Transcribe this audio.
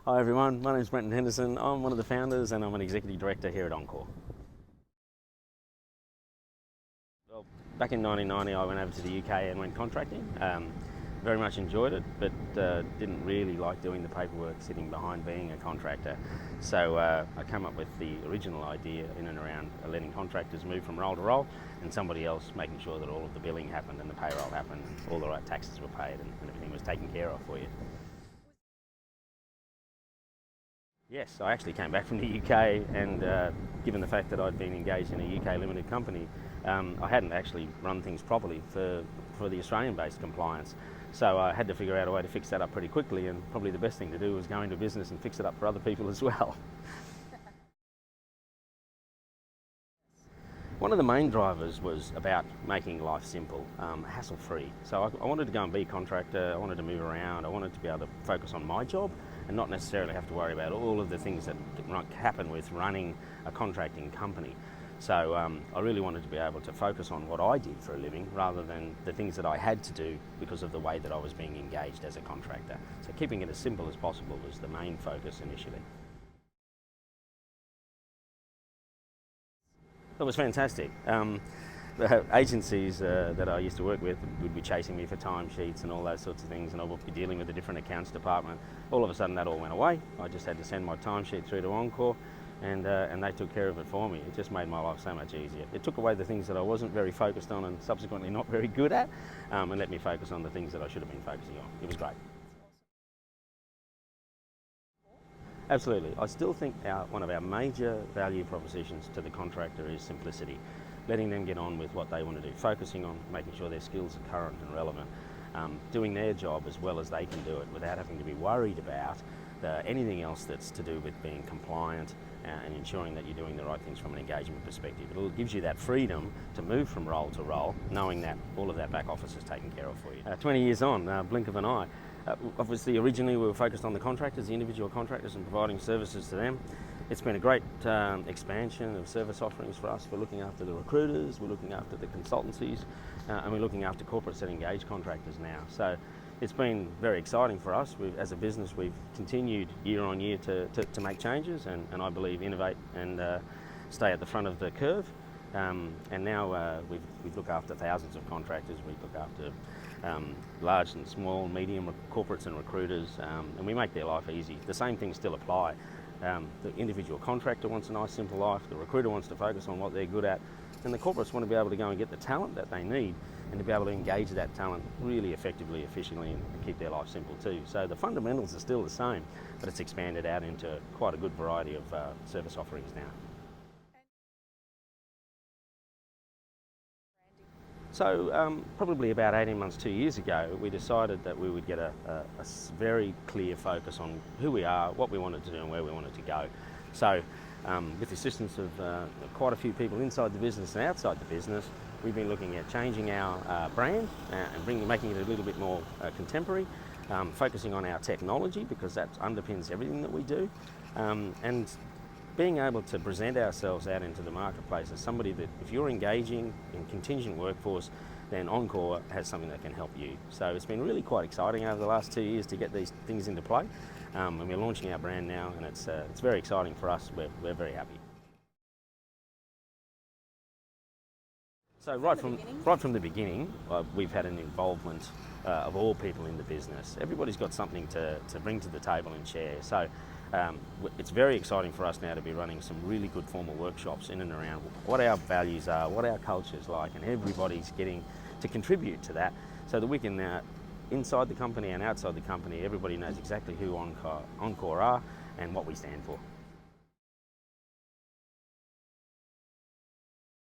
Hi everyone, my name is Brenton Henderson. I'm one of the founders and I'm an executive director here at Oncore. Well, back in 1990 I went over to the UK and went contracting. Very much enjoyed it, but didn't really like doing the paperwork sitting behind being a contractor. So I came up with the original idea in and around letting contractors move from role to role and somebody else making sure that all of the billing happened and the payroll happened and all the right taxes were paid and everything was taken care of for you. Yes, I actually came back from the UK and given the fact that I'd been engaged in a UK limited company, I hadn't actually run things properly for the Australian-based compliance. So I had to figure out a way to fix that up pretty quickly, and probably the best thing to do was go into business and fix it up for other people as well. One of the main drivers was about making life simple, hassle-free. So I wanted to go and be a contractor, I wanted to move around, I wanted to be able to focus on my job and not necessarily have to worry about all of the things that happen with running a contracting company. So I really wanted to be able to focus on what I did for a living rather than the things that I had to do because of the way that I was being engaged as a contractor. So keeping it as simple as possible was the main focus initially. It was fantastic. The agencies that I used to work with would be chasing me for timesheets and all those sorts of things, and I would be dealing with a different accounts department. All of a sudden that all went away. I just had to send my timesheet through to Oncore and they took care of it for me. It just made my life so much easier. It took away the things that I wasn't very focused on and subsequently not very good at and let me focus on the things that I should have been focusing on. It was great. Absolutely. I still think one of our major value propositions to the contractor is simplicity, letting them get on with what they want to do, focusing on making sure their skills are current and relevant, doing their job as well as they can do it without having to be worried about anything else that's to do with being compliant and ensuring that you're doing the right things from an engagement perspective. It gives you that freedom to move from role to role, knowing that all of that back office is taken care of for you. 20 years on, blink of an eye. Obviously, originally we were focused on the contractors, the individual contractors, and providing services to them. It's been a great expansion of service offerings for us. We're looking after the recruiters, we're looking after the consultancies, and we're looking after corporates that engage contractors now. So it's been very exciting for us. As a business, we've continued year on year to make changes and I believe innovate and stay at the front of the curve. And now we look after thousands of contractors. We look after large and small, medium corporates and recruiters, and we make their life easy. The same things still apply. The individual contractor wants a nice simple life, the recruiter wants to focus on what they're good at, and the corporates want to be able to go and get the talent that they need and to be able to engage that talent really effectively, efficiently, and keep their life simple too. So the fundamentals are still the same, but it's expanded out into quite a good variety of service offerings now. So probably about 18 months, 2 years ago, we decided that we would get a very clear focus on who we are, what we wanted to do and where we wanted to go. So with the assistance of quite a few people inside the business and outside the business, we've been looking at changing our brand and making it a little bit more contemporary, focusing on our technology because that underpins everything that we do, and being able to present ourselves out into the marketplace as somebody that if you're engaging in contingent workforce, then Oncore has something that can help you. So it's been really quite exciting over the last 2 years to get these things into play, and we're launching our brand now, and it's very exciting for us. We're very happy. So right from the beginning, we've had an involvement of all people in the business. Everybody's got something to bring to the table and share. So it's very exciting for us now to be running some really good formal workshops in and around what our values are, what our culture is like, and everybody's getting to contribute to that so that we can, inside the company and outside the company, everybody knows exactly who Oncore are and what we stand for.